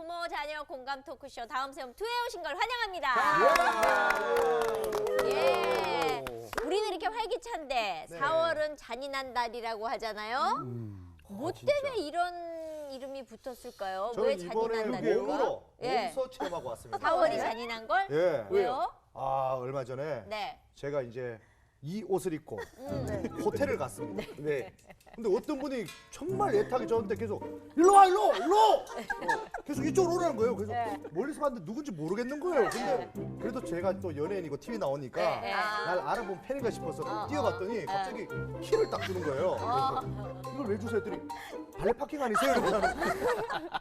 부모 자녀 공감 토크쇼 다음 세움 2에 오신 걸 환영합니다. 예. 우리는 이렇게 활기찬데 네. 4월은 잔인한 달이라고 하잖아요. 뭐 때문에 이런 이름이 붙었을까요? 왜 저는 이번에 잔인한 달일까? 몸으로 예. 몸소 체험하고 왔습니다. 4월이 잔인한 걸? 예. 왜요? 아 얼마 전에 네. 제가 이제 이 옷을 입고 호텔을 갔습니다. 네. 근데 어떤 분이 정말 애타게 저한테 계속 일로 와 일로 일로 계속 이쪽으로 오라는 거예요. 그래서 멀리서 봤는데 누군지 모르겠는 거예요. 근데 그래도 제가 또 연예인이고 TV 나오니까 네. 날 알아본 팬인가 싶어서 뛰어갔더니 갑자기 키를 딱 주는 거예요. 그래서 이걸 왜 주세요? 했더니 발레 파킹 아니세요? 이러면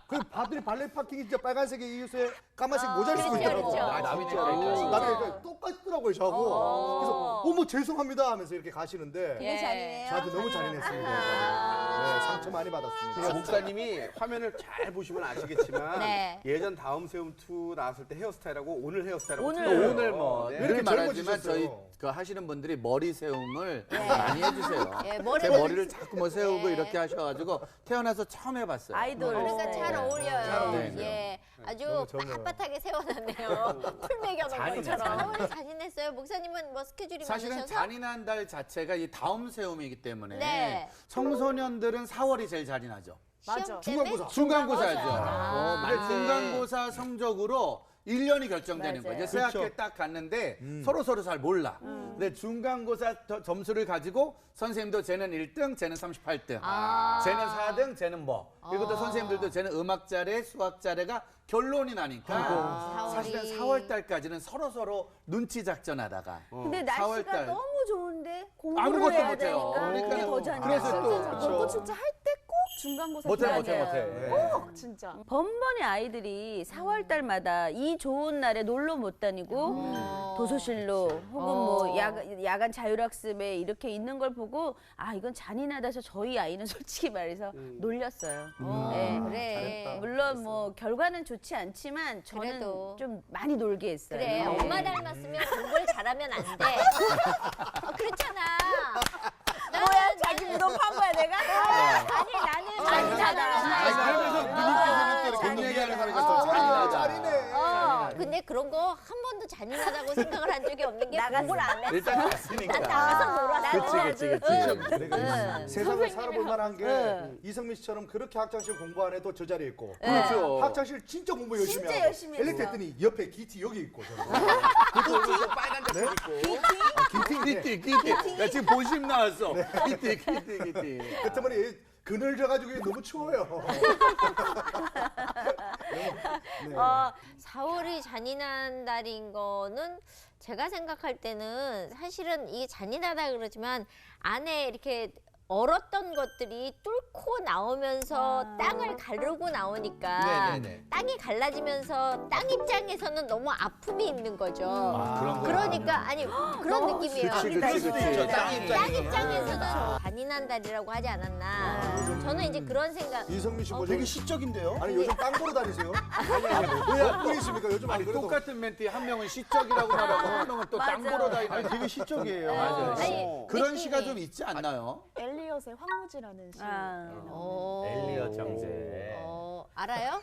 그 바들이 발레 파킹이 진짜 빨간색에 이웃에 까만색 모자를 쓰고 그렇죠, 있더라고요. 그렇죠. 아, 남이 나는 똑같더라고요 저하고. 그래서 어머 죄송합니다 하면서 이렇게 가시는데 되게 잔인해요. 저한테 너무 잔인했습니다. 네, 상처 많이 받았습니다. 목사님이 화면을 잘 보시면 아시겠지만 네. 예전 다음 세움 2 나왔을 때 헤어스타일하고 오늘 헤어스타일하고 오늘. 틀려요. 오늘 뭐 네. 늘 이렇게 말하지만 젊어지셨어요. 저희 그 하시는 분들이 머리 세움을 많이 해주세요. 예, 제 머리를 자꾸 뭐 세우고 네. 이렇게 하셔가지고 태어나서 처음 해봤어요. 아이돌. 그러니까 잘 스타일. 어울려요. 잘 어울리죠. 예, 아주 너무 젊어요. 빳빳하게 세워놨네요. 풀 매겨놓은 것처럼. 4월이 잔인했어요. 목사님은 뭐 스케줄이 사실은 많으셔서? 잔인한 달 자체가 이 다음 세움이기 때문에 네. 청소년들은 4월이 제일 잔인하죠. 맞아. 시험 때문에? 중간고사. 중간고사죠. 아. 근데 중간고사 성적으로 1년이 결정되는 맞아요. 거예요. 이제 새 학기에 그렇죠. 딱 갔는데 서로 잘 몰라. 근데 중간고사 점수를 가지고 선생님도 쟤는 1등, 쟤는 38등. 아. 쟤는 4등, 쟤는 뭐. 그리고 또 선생님들도 쟤는 음악 잘해, 수학 잘해가 결론이 나니까 사실은 4월 달까지는 서로 눈치 작전하다가 근데 4월 날씨가 달. 너무 좋은데 공부를 아무것도 해야 못해요. 되니까 그러니까 그게 더 잔인해. 그래서 또 벚꽃 축제 할 때 꼭 중간고사 못해. 꼭 진짜. 번번이 아이들이 4월 달마다 이 좋은 날에 놀러 못 다니고 도서실로 혹은 뭐 야간 자율학습에 이렇게 있는 걸 보고 아 이건 잔인하다 해서 저희 아이는 솔직히 말해서 놀렸어요. 네. 그래. 물론 뭐 결과는 좋지 않지만 저는 그래도. 좀 많이 놀게 했어요. 그래, 네. 엄마 닮았으면 공부를 잘하면 안 돼. 그렇잖아. 뭐야 자기 무덤 판 거야 내가? 아니, 나는 잔인하다. 그러면서 누님께서는 또 돈 얘기하는 거니까 더 잔인하다. 잔인해. 근데 그런 거 한 번도 잔인하다고 생각을 한 적이 없는 게 공부를 안 해. 일단 갔으니까. 나가서 놀았어. 그치. 내가 세상을 살아볼 만한 게 이성민 씨처럼 그렇게 학창시절 공부 안 해도 저 자리에 있고 그렇죠. 학창시절 진짜 공부 열심히 진짜 하고 열심히 했어. 엘리트 했더니 옆에 기티 여기 있고 그것도 빨간 데 있고 기티. 나 지금 본심 나왔어. 기티. 그 때문에 그늘져가지고 이게 너무 추워요. 4월이 잔인한 달인 거는 제가 생각할 때는 사실은 이게 잔인하다 그러지만 안에 이렇게 얼었던 것들이 뚫고 나오면서 땅을 가르고 나오니까 네네네. 땅이 갈라지면서 땅 입장에서는 너무 아픔이 있는 거죠. 그런 거야. 그러니까 아니 그런 느낌이에요. 그치. 땅 입장에서는 잔인한 달이라고 하지 않았나. 저는 이제 그런 생각. 이성민 씨 뭐 되게 시적인데요? 아니 요즘 땅 보러 다니세요? 왜 뿌리십니까? 요즘 안 아니 그래도 똑같은 멘트에 한 명은 시적이라고 말하고 한 명은 또 땅 보러 다니는. 아니 되게 시적이에요. 맞아요. 아니, 그런 느낌이. 시가 좀 있지 않나요? 엘리엇의 황무지라는 시. 엘리엇 형제. 알아요?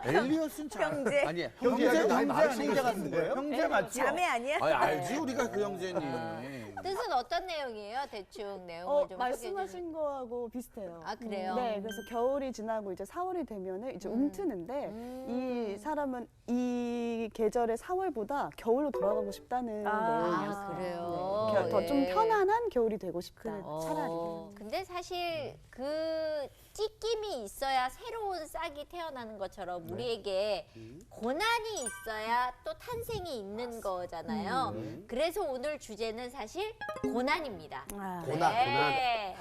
엘리엇은 잘. 형제. 아니 형제가 나이 형제 많으신 형제 것 같은 거예요? 형제 맞죠? 자매 아니야? 아니, 알지 우리가 그 형제니. 뜻은 어떤 내용이에요? 대충 내용을 좀 말씀하신 거하고 비슷해요. 아, 그래요? 네, 그래서 겨울이 지나고 이제 4월이 되면은 이제 움트는데 이 사람은 이 계절의 4월보다 겨울로 돌아가고 싶다는 내용이었어요. 아, 그래요? 네. 더 좀 예. 편안한 겨울이 되고 싶다. 차라리. 근데 사실 그 찢김이 있어야 새로운 싹이 태어나는 것처럼 우리에게 고난이 있어야 또 탄생이 있는 거잖아요. 그래서 오늘 주제는 사실 고난입니다. 네.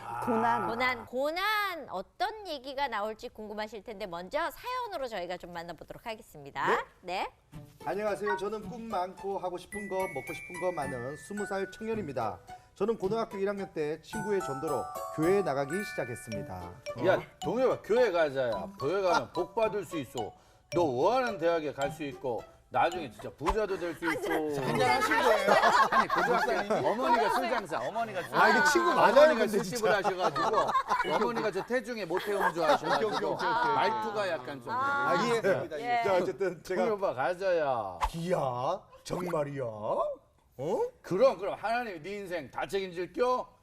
고난 어떤 얘기가 나올지 궁금하실 텐데 먼저 사연으로 저희가 좀 만나보도록 하겠습니다. 네. 안녕하세요. 저는 꿈 많고 하고 싶은 거 먹고 싶은 거 많은 20살 청년입니다. 저는 고등학교 1학년 때 친구의 전도로 교회에 나가기 시작했습니다. 야 동해봐 교회 가자야. 교회 가면 복 받을 수 있어. 너 원하는 대학에 갈 수 있고 나중에 진짜 부자도 될 수 있고. 한잔 하신 거예요? 아니 고등학생 어머니가 술 장사, 어머니가 술 아, 이게 친구 맞아요, 어머니가 근데 술집을 하셔가지고 어머니가 저 태중에 모태용 좋아하셔가지고 말투가 약간 좀. 이해했습니다. 이해. 자, 어쨌든 우리 제가 오빠 가져야. 기야 정말이야. 어? 그럼 하나님이 네 인생 다 책임질겨?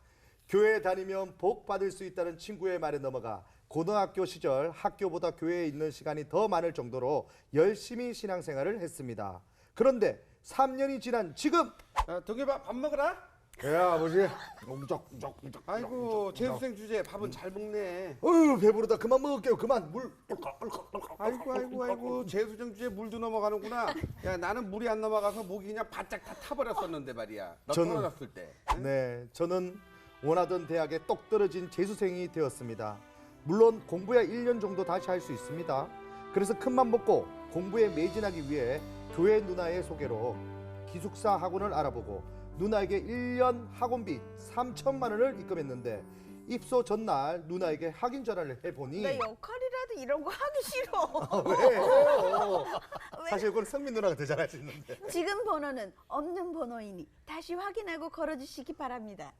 교회 다니면 복 받을 수 있다는 친구의 말에 넘어가 고등학교 시절 학교보다 교회에 있는 시간이 더 많을 정도로 열심히 신앙생활을 했습니다. 그런데 3년이 지난 지금 동해봐 밥 먹어라. 야 아버지 아이고 재수생 주제 밥은 잘 먹네. 어휴 배부르다 그만 먹을게요 그만 물 아이고 재수생 주제 물도 넘어가는구나. 야 나는 물이 안 넘어가서 목이 그냥 바짝 다 타버렸었는데 말이야. 너 저는- 떨어졌을 때. 네 저는 원하던 대학에 똑 떨어진 재수생이 되었습니다. 물론 공부야 1년 정도 다시 할 수 있습니다. 그래서 큰맘 먹고 공부에 매진하기 위해 교회 누나의 소개로 기숙사 학원을 알아보고 누나에게 1년 학원비 3천만 원을 입금했는데 입소 전날 누나에게 확인 전화를 해보니 나 역할이라도 이런 거 하기 싫어. 왜요? 사실 그건 성민 누나가 더 잘할 수 있는데. 지금 번호는 없는 번호이니 다시 확인하고 걸어주시기 바랍니다.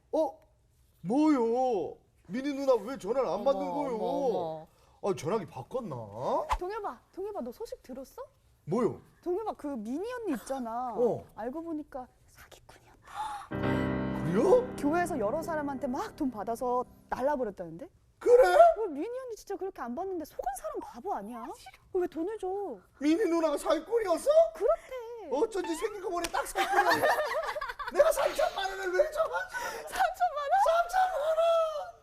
뭐요? 미니 누나 왜 전화를 안 받는 거요? 어머. 전화기 바꿨나? 동엽아, 너 소식 들었어? 뭐요? 동엽아, 그 미니 언니 있잖아. 알고 보니까 사기꾼이었다. 그래요? 교회에서 여러 사람한테 막 돈 받아서 날라버렸다는데? 그래? 미니 언니 진짜 그렇게 안 받는데 속은 사람 바보 아니야? 왜 돈을 줘? 미니 누나가 사기꾼이었어? 그렇대. 어쩐지 생긴 거 보니 딱 사기꾼이야. 내가 3천만 원을 왜 줘? 3천만 원?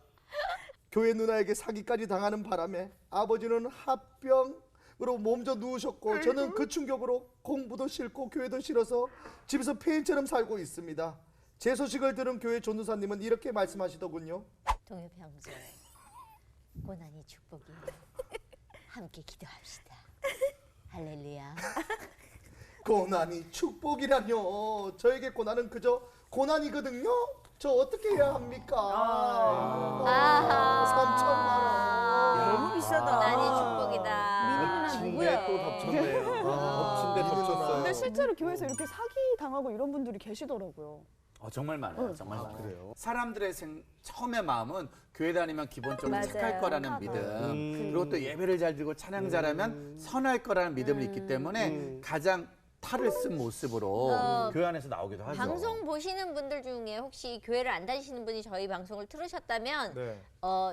교회 누나에게 사기까지 당하는 바람에 아버지는 합병으로 몸져 누우셨고 저는 그 충격으로 공부도 싫고 교회도 싫어서 집에서 폐인처럼 살고 있습니다. 제 소식을 들은 교회 전도사님은 이렇게 말씀하시더군요. 동엽 형제, 고난이 축복이에요. 함께 기도합시다. 할렐루야. 고난이 축복이라뇨. 저에게 고난은 그저 고난이거든요. 저 어떻게 해야 합니까? 아하. 3천만 원. 너무 비싸다. 고난이 축복이다. 침대에 또 덮쳤네요. 덮친데 덮쳤어요. 근데 실제로 교회에서 이렇게 사기 당하고 이런 분들이 계시더라고요. 정말 많아요. 정말 많아요. 그래요? 사람들의 처음의 마음은 교회 다니면 기본적으로 맞아요. 착할 거라는 믿음, 그리고 또 예배를 잘 드리고 찬양 잘하면 선할 거라는 믿음이 있기 때문에 가장 탈을 쓴 모습으로 교회 안에서 나오기도 하죠. 방송 보시는 분들 중에 혹시 교회를 안 다니시는 분이 저희 방송을 틀으셨다면 네.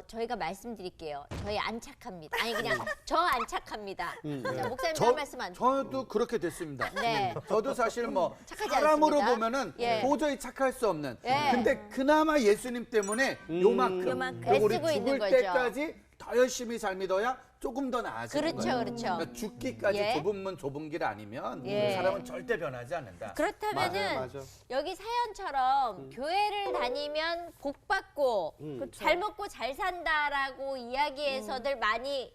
저희가 말씀드릴게요. 저희 안 착합니다. 아니 그냥 저 안 착합니다. 자, 목사님 저- 한 말씀 안. 저도 그렇게 됐습니다. 네. 저도 사실 뭐 착하지 사람으로 않습니다. 보면은 예. 도저히 착할 수 없는. 예. 근데 그나마 예수님 때문에 요만큼 애쓰고 우리 있는 죽을 거죠. 때까지 더 열심히 잘 믿어야 조금 더 나아지는 그렇죠, 거예요. 그렇죠. 그러니까 죽기까지 예. 좁은 문 좁은 길 아니면 예. 사람은 절대 변하지 않는다. 그렇다면은 맞아. 여기 사연처럼 교회를 다니면 복 받고 잘 먹고 잘 산다라고 이야기해서들 많이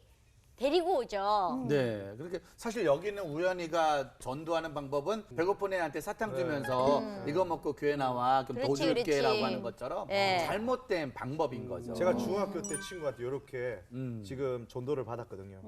데리고 오죠. 네, 그렇게 사실 여기는 우연히가 전도하는 방법은 배고픈 애한테 사탕 주면서 이거 먹고 교회 나와 그럼 더 그렇지, 줄게라고 그렇지. 하는 것처럼 네. 잘못된 방법인 거죠. 제가 중학교 때 친구한테 이렇게 지금 전도를 받았거든요.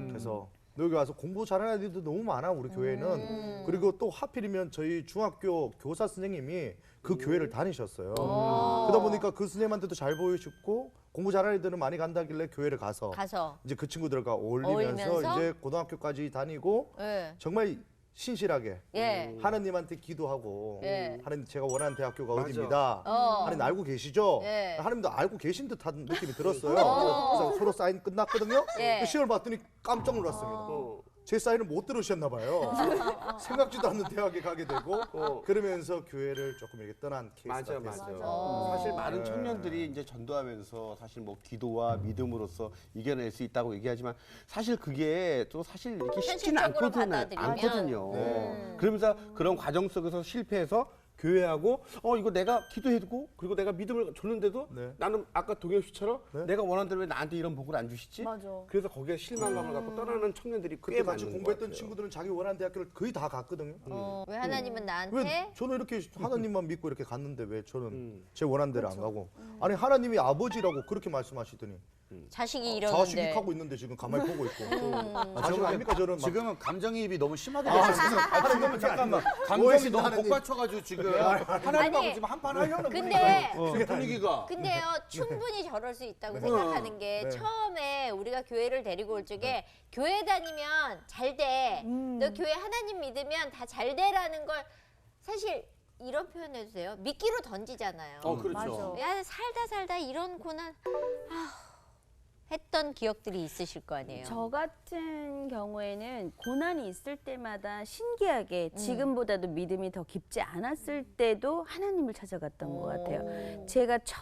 그래서 너 여기 와서 공부 잘하는 애들도 너무 많아 우리 교회는. 그리고 또 하필이면 저희 중학교 교사 선생님이 그 교회를 다니셨어요. 그러다 보니까 그 선생님한테도 잘 보이셨고 공부 잘하는 애들은 많이 간다길래 교회를 가서 가서. 이제 그 친구들과 어울리면서 어울리면서? 이제 고등학교까지 다니고 예. 정말 신실하게 예. 하나님한테 기도하고 예. 하나님 제가 원하는 대학교가 맞아. 어디입니다. 어. 하나님 알고 계시죠? 예. 하나님도 알고 계신 듯한 느낌이 들었어요. 그래서 서로 사인 끝났거든요. 예. 그 시험을 봤더니 깜짝 놀랐습니다. 제 사인을 못 들으셨나 봐요. 생각지도 않는 대학에 가게 되고 그러면서 교회를 조금 이렇게 떠난 케이스가 맞아. 됐어요. 사실 많은 네. 청년들이 이제 전도하면서 사실 뭐 기도와 믿음으로써 이겨낼 수 있다고 얘기하지만 사실 그게 또 사실 이렇게 쉽지는 현실적으로 않거든요. 받아들이면. 그러면서 그런 과정 속에서 실패해서 교회하고 이거 내가 기도해두고 그리고 내가 믿음을 줬는데도 네. 나는 아까 동엽 씨처럼 네. 내가 원하는 대로 왜 나한테 이런 복을 안 주시지? 맞아. 그래서 거기에 실망감을 갖고 떠나는 청년들이 꽤 그때 같이 많은 것 공부했던 같아요. 친구들은 자기 원하는 대학교를 거의 다 갔거든요. 왜 하나님은 나한테 왜 저는 이렇게 하나님만 믿고 이렇게 갔는데 왜 저는 제 원하는 대로 안 그렇죠. 가고 아니 하나님이 아버지라고 그렇게 말씀하시더니 자식이 자식이 이러는데 하고 있는데 지금 가만히 보고 있고 자식 아닙니까 저는 막 지금은 감정이입이 너무 심하게 아, 되셨어요. 하나님은 잠깐만 감정이 너무 하나님. 복받쳐가지고 지금 하나님하고 아니, 지금 한판 하려는 근데 지금 분위기가. 근데요 충분히 저럴 수 있다고 생각하는 게 네. 처음에 우리가 교회를 데리고 올 적에 교회 다니면 잘 돼. 너 교회 하나님 믿으면 다 잘 돼라는 걸 사실 이런 표현해도 돼요. 미끼로 던지잖아요. 그렇죠. 야 살다 이런 고난 했던 기억들이 있으실 거 아니에요. 저 같은 경우에는 고난이 있을 때마다 신기하게 지금보다도 믿음이 더 깊지 않았을 때도 하나님을 찾아갔던 것 같아요. 제가 첫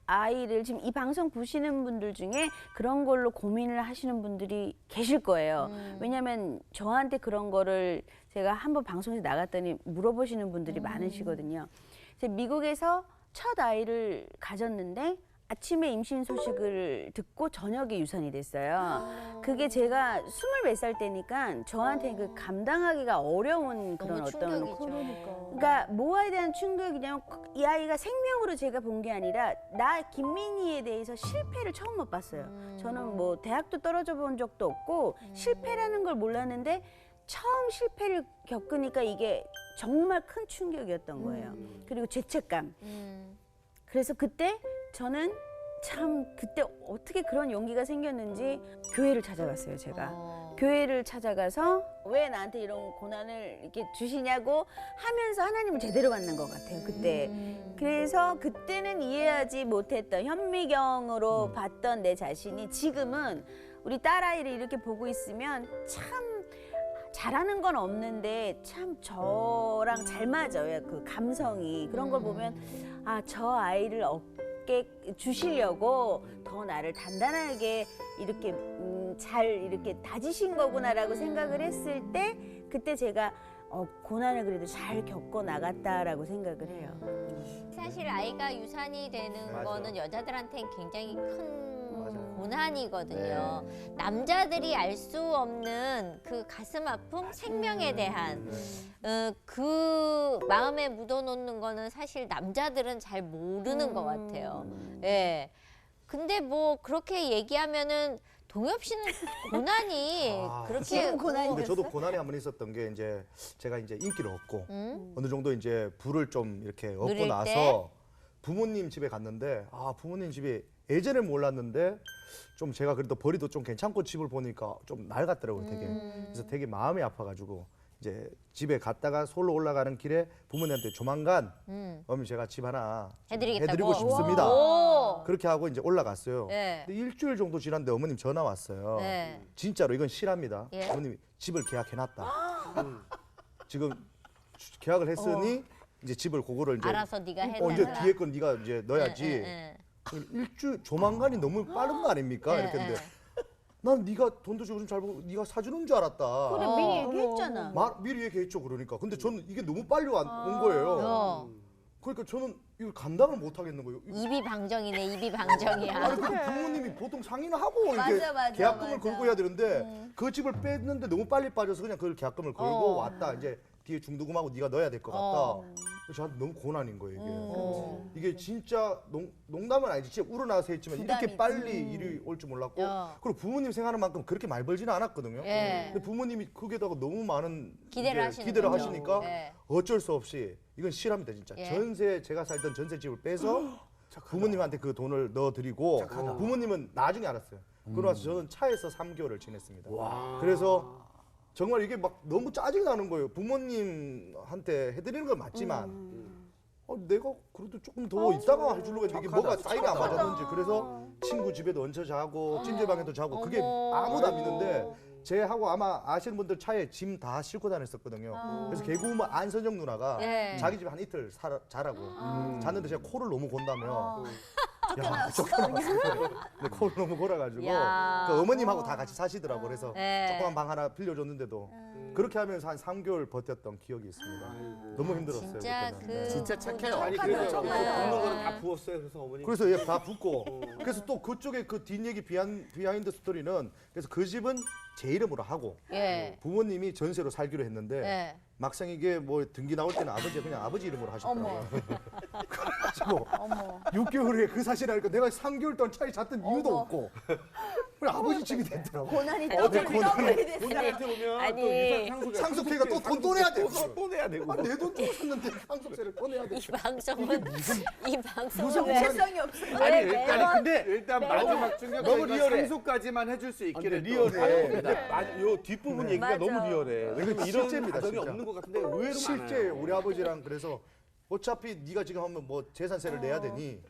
아이를 지금 이 방송 보시는 분들 중에 그런 걸로 고민을 하시는 분들이 계실 거예요. 왜냐하면 저한테 그런 거를 제가 한번 방송에서 나갔더니 물어보시는 분들이 많으시거든요. 제가 미국에서 첫 아이를 가졌는데 아침에 임신 소식을 듣고 저녁에 유산이 됐어요. 그게 제가 24살 때니까 저한테 그 감당하기가 어려운 그런 너무 어떤 충격이죠. 그러니까 뭐에 대한 충격이냐면 이 아이가 생명으로 제가 본 게 아니라 나 김민희에 대해서 실패를 처음 맛봤어요. 저는 뭐 대학도 떨어져 본 적도 없고 실패라는 걸 몰랐는데 처음 실패를 겪으니까 이게 정말 큰 충격이었던 거예요. 그리고 죄책감. 그래서 그때 저는 참 그때 어떻게 그런 용기가 생겼는지 교회를 찾아갔어요, 제가. 교회를 찾아가서 왜 나한테 이런 고난을 이렇게 주시냐고 하면서 하나님을 제대로 만난 것 같아요, 그때. 그래서 그때는 이해하지 못했던 현미경으로 봤던 내 자신이 지금은 우리 딸아이를 이렇게 보고 있으면 참 잘하는 건 없는데 참 저랑 잘 맞아요, 그 감성이. 그런 걸 보면 아, 저 아이를 얻게 주시려고 더 나를 단단하게 이렇게 잘 이렇게 다지신 거구나라고 생각을 했을 때 그때 제가 고난을 그래도 잘 겪어 나갔다라고 생각을 해요. 사실 아이가 유산이 되는 맞아. 거는 여자들한테는 굉장히 큰 맞아요. 고난이거든요. 남자들이 알 수 없는 그 가슴 아픔, 생명에 대한 그 마음에 묻어놓는 거는 사실 남자들은 잘 모르는 것 같아요. 예. 근데 뭐 그렇게 얘기하면은 동엽 씨는 고난이 그렇게 근데 저도 고난이 한 번 있었던 게 이제 제가 이제 인기를 얻고 어느 정도 이제 부를 좀 이렇게 얻고 누릴 나서 때? 부모님 집에 갔는데 부모님 집이 예전엔 몰랐는데 좀 제가 그래도 벌이도 좀 괜찮고 집을 보니까 좀 낡았더라고요, 되게. 그래서 되게 마음이 아파가지고 이제 집에 갔다가 솔로 올라가는 길에 부모님한테 조만간 어머니 제가 집 하나 좀 해드리겠다고? 해드리고 싶습니다. 오. 그렇게 하고 이제 올라갔어요. 네. 근데 일주일 정도 지났는데 어머님 전화 왔어요. 네. 진짜로 이건 실합니다. 예. 어머님이 집을 계약해놨다. 지금 계약을 했으니 이제 집을 그거를 이제 알아서 네가 해달라. 이제 뒤에 건 네가 이제 넣어야지. 예. 일주일 조만간이 너무 빠른 거 아닙니까? 이렇게 했는데 난 네가 돈도 주고 좀 잘 보고 네가 사주는 줄 알았다. 그래 미리 얘기했잖아. 미리 얘기했죠, 그러니까. 근데 저는 이게 너무 빨리 온 거예요. 그러니까 저는 이걸 감당을 못 하겠는 거예요. 입이 방정이네, 입이 방정이야. 아니 근데 부모님이 보통 상의는 하고 맞아, 이렇게 맞아, 계약금을 맞아. 걸고 해야 되는데 그 집을 뺐는데 너무 빨리 빠져서 그냥 그걸 계약금을 걸고 왔다. 이제 뒤에 중도금하고 네가 넣어야 될 것 같다. 그래서 저한테 너무 고난인 거예요, 이게. 이게 진짜 농담은 아니지. 진짜 우러나서 했지만 이렇게 빨리 일이 올 줄 몰랐고 그리고 부모님 생각하는 만큼 그렇게 말 벌지는 않았거든요. 예. 근데 부모님이 거기에다가 너무 많은 기대를 이제 하시는군요. 하시니까 예. 어쩔 수 없이 이건 실합니다, 진짜. 예. 전세 제가 살던 전세집을 빼서 부모님한테 그 돈을 넣어드리고 부모님은 나중에 알았어요. 그러고 나서 저는 차에서 3개월을 지냈습니다. 그래서 정말 이게 막 너무 짜증이 나는 거예요. 부모님한테 해드리는 건 맞지만 내가 그래도 조금 더 있다가 해주려고 했는데 이게 뭐가 사이가 안 맞았는지. 그래서 친구 집에도 얹혀 자고 찜질방에도 자고 그게 아무도 안 믿는데 쟤하고 아마 아시는 분들 차에 짐 다 싣고 다녔었거든요. 그래서 개그우먼 안선영 누나가 예. 자기 집에 한 이틀 자라고 잤는데 제가 코를 너무 곤다며 야, 쫓겨나왔어요. 근데 코를 너무 골아가지고 야. 그 어머님하고 다 같이 사시더라고. 그래서 예. 조그만 방 하나 빌려줬는데도 그렇게 하면서 한 3개월 버텼던 기억이 있습니다. 너무 힘들었어요. 진짜 그때는. 그 네. 진짜 착해요. 아니 그래서 붓는 거는 다 부었어요. 그래서 어머니. 그래서 얘 다 붓고 그래서 또 그쪽에 그 뒷얘기 비하인드 스토리는 그래서 그 집은 제 이름으로 하고 예. 부모님이 전세로 살기로 했는데 예. 막상 이게 뭐 등기 나올 때는 아버지가 그냥 아버지 이름으로 하셨더라고요. 그래가지고 6개월 후에 그 사실을 알니까 내가 3개월 동안 차에 잤던 이유도 없고 그냥 아버지 집이 됐더라고. 고난이 어제 고난이 본인한테 오면 아니, 상속회가 또 돈 또 내야 돼. 또 내야 되고. 내 돈 주고 샀는데 상속세를 또 내야 돼. 이 방송은 이 방송은 무슨 왜 세상이 없어. 아니 매번 근데 일단 마지막 충격 너무 너무 리얼해. 상속까지만 해줄 수 근데 있기를 리얼해. 바랍니다. 요 뒷부분 얘기가 맞아. 너무 리얼해. 이건 이런 실제입니다, 가정이 진짜. 없는 것 같은데 의외로 실제 많아요. 우리 아버지랑 그래서 어차피 네가 지금 하면 뭐 재산세를 내야 되니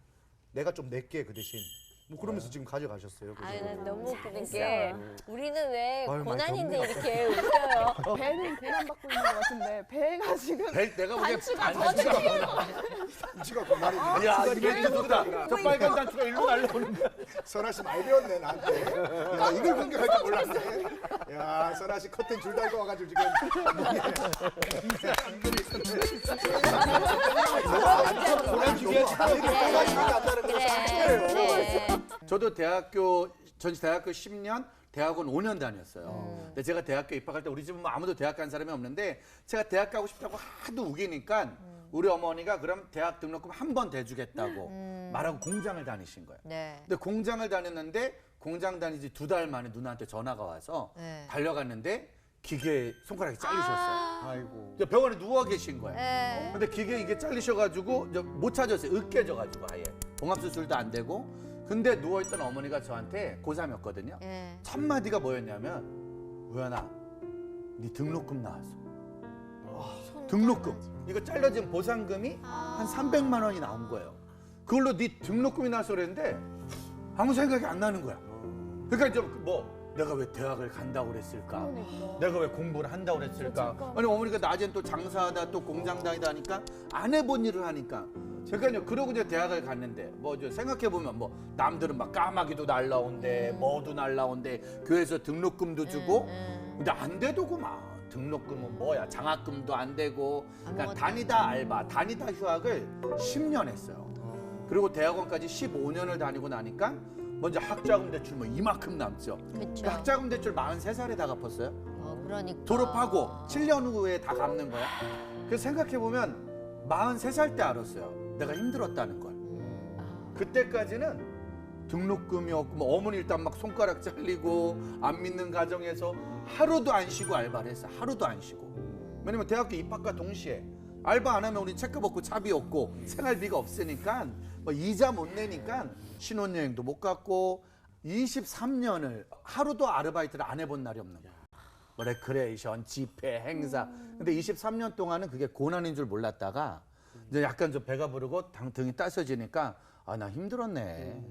내가 좀 낼게 그 대신 뭐 그러면서 지금 가져가셨어요. 아유, 그래서 난 너무 웃기는 게 우리는 왜 아유, 많이 고난인데 덥네요. 이렇게 웃겨요. 배는 고난받고 있는 것 같은데 배가 지금 내가 보기엔 단추가 고난입니다. 야 이게 좋다. 저 빨간 단추가 일로 날라오는데. 선아 씨 많이 배웠네 나한테. 야 이걸 공격할 줄 몰랐네. 야 선아 씨 커튼 줄 달고 와가지고 지금. 고난 주기에 그래. 저도 전시 대학교 10년, 대학원 5년 다녔어요. 근데 제가 대학교 입학할 때 우리 집은 뭐 아무도 대학 간 사람이 없는데 제가 대학 가고 싶다고 하도 우기니까 우리 어머니가 그럼 대학 등록금 한 번 대주겠다고 말하고 공장을 다니신 거예요. 네. 근데 공장을 다녔는데 공장 다니지 2달 만에 누나한테 전화가 와서 네. 달려갔는데 기계에 손가락이 잘리셨어요. 아이고. 이제 병원에 누워 계신 거예요. 네. 근데 기계 이게 잘리셔가지고 이제 못 찾았어요. 으깨져가지고 아예 봉합수술도 안 되고. 근데 누워있던 어머니가 저한테 고3이었거든요. 네. 첫 마디가 뭐였냐면 우연아, 네 등록금 나왔어. 등록금. 이거 잘라진 보상금이 한 300만 원이 나온 거예요. 그걸로 네 등록금이 나서 그랬는데 아무 생각이 안 나는 거야. 그러니까 이제 뭐 내가 왜 대학을 간다고 그랬을까? 내가 왜 공부를 한다고 그랬을까? 아니 어머니가 낮엔 또 장사하다 또 공장 다니다 하니까 안 해본 일을 하니까 그러니까요. 그러고 이제 대학을 갔는데 뭐 생각해 보면 뭐 남들은 막 까마귀도 날라온대, 뭐도 날라온대, 교회에서 등록금도 주고, 근데 안 되더구만. 등록금은 뭐야? 장학금도 안 되고, 그러니까 다니다 알바, 다니다 휴학을 10년 했어요. 그리고 대학원까지 15년을 다니고 나니까 먼저 학자금 대출 뭐 이만큼 남죠. 그쵸. 그 학자금 대출 43살에 다 갚았어요. 그러니까. 졸업하고 7년 후에 다 갚는 거야. 그래서 생각해 보면 43살 때 알았어요. 내가 힘들었다는 걸. 그때까지는 등록금이 없고 뭐 어머니 일단 막 손가락 잘리고 안 믿는 가정에서 하루도 안 쉬고 알바를 했어. 하루도 안 쉬고. 왜냐면 대학교 입학과 동시에 알바 안 하면 우리 체크 받고 차비 없고 생활비가 없으니까 뭐 이자 못 내니까 신혼여행도 못 갔고 23년을 하루도 아르바이트를 안 해본 날이 없는 거야. 뭐 레크레이션, 집회, 행사. 근데 23년 동안은 그게 고난인 줄 몰랐다가 이제 약간 좀 배가 부르고 등이 따스워지니까 아, 나 힘들었네.